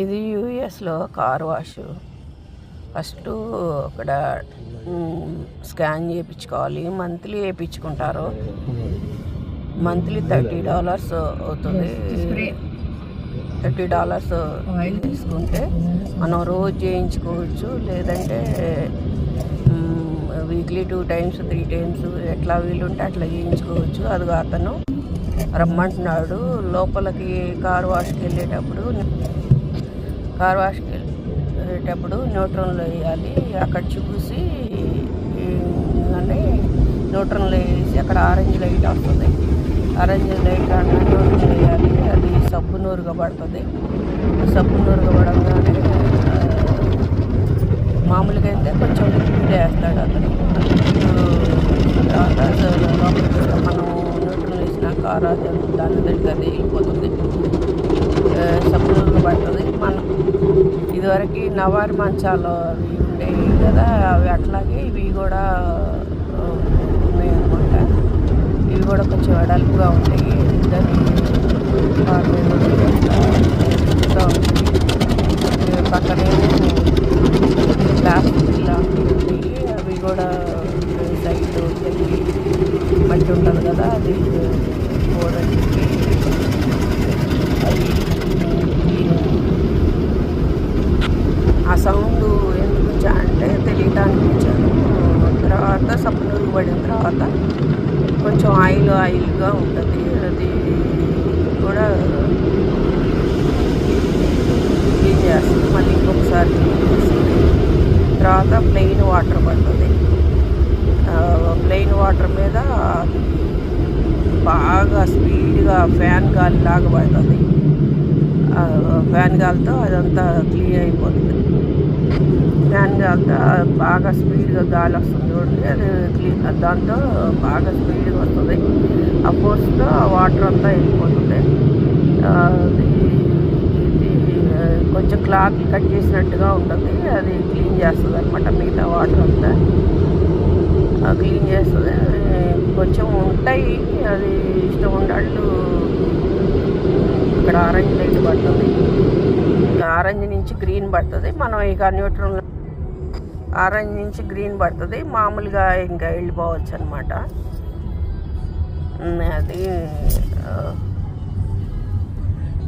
ఇది యూఎస్లో car wash. First అక్కడ స్కాన్ చేయించుకోవాలి. మంత్లీ వేయించుకుంటారు. మంత్లీ $30 అవుతుంది. $30 తీసుకుంటే మనం రోజు చేయించుకోవచ్చు. లేదంటే వీక్లీ 2 times 3 times ఎట్లా వీలుంటే అట్లా చేయించుకోవచ్చు. అది అతను రమ్మంటున్నాడు. లోపలికి కార్ వాష్కి వెళ్ళేటప్పుడు న్యూట్రన్లో వేయాలి. అక్కడ చూసి న్యూట్రన్లో వేసి అక్కడ ఆరెంజ్ లైట్ వస్తుంది. ఆరెంజ్ లైట్ రాగానే న్యూట్రన్ వేయాలి. అది సబ్బు నూరుగా పడుతుంది. సబ్బు నూరుగా పడగానే మామూలుగా అయితే కొంచెం లిక్విడ్ వేస్తాడు అతను. తర్వాత లోపలికి మనం న్యూట్రన్ వేసిన కార్ దాని దగ్గర అది వెళ్ళిపోతుంది. సబ్బు నూరుగా పడుతుంది. మనం ఇదివరకు నవారి మంచాలు అవి ఉండేవి కదా, అవి అట్లాగే ఇవి కూడా ఉన్నాయి అనమాట. ఇవి కూడా కొంచెం వెడల్పుగా ఉంటాయి. దాన్ని పక్కనే ప్లాస్టిక్ లాంటివి ఉంటాయి. అవి కూడా సైడ్ మట్టి ఉంటుంది కదా, అది పోవడానికి ఆ సౌండ్ ఎందుకు అంటే తెలియడానికి ఇచ్చాను. తర్వాత సబ్బునూరు పడిన తర్వాత కొంచెం ఆయిల్గా ఉంటుంది. అది కూడా క్లీన్ చేస్తుంది. మళ్ళీ ఇంకొకసారి క్లీన్ చేస్తుంది. తర్వాత ప్లెయిన్ వాటర్ పడుతుంది. ప్లెయిన్ వాటర్ మీద బాగా స్పీడ్గా ఫ్యాన్ గాలి లాగా పడుతుంది. ఫ్యాన్ గాలితో అదంతా క్లీన్ అయిపోతుంది. ఫ్యాన్ గాలితో బాగా స్పీడ్గా గాలి వస్తుంది చూడండి, అది క్లీన్. దాంతో బాగా స్పీడ్గా వస్తుంది. ఆ ఫోర్స్తో ఆ వాటర్ అంతా వెళ్ళిపోతుంది. ఇది కొంచెం క్లాత్ కట్ చేసినట్టుగా ఉంటుంది. అది క్లీన్ చేస్తుంది అనమాట. మిగతా వాటర్ అంతా క్లీన్ చేస్తుంది. కొంచెం ఉంటాయి, అది ఇష్టం ఉన్నట్లు. ఇక్కడ ఆరెంజ్ లైట్ పడుతుంది. ఆరెంజ్ నుంచి గ్రీన్ పడుతుంది. మనం ఇక న్యూట్రల్ ఆరెంజ్ నుంచి గ్రీన్ పడుతుంది. మామూలుగా ఇంకా వెళ్ళిపోవచ్చు అనమాట. అది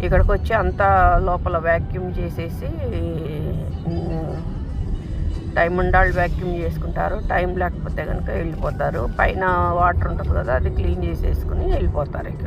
ఇక్కడికి వచ్చి అంతా లోపల వ్యాక్యూమ్ చేసేసి టైం ఉండాలి వ్యాక్యూమ్ చేసుకుంటారు. టైం లేకపోతే కనుక వెళ్ళిపోతారు. పైన వాటర్ ఉంటుంది కదా, అది క్లీన్ చేసేసుకుని వెళ్ళిపోతారు ఇక.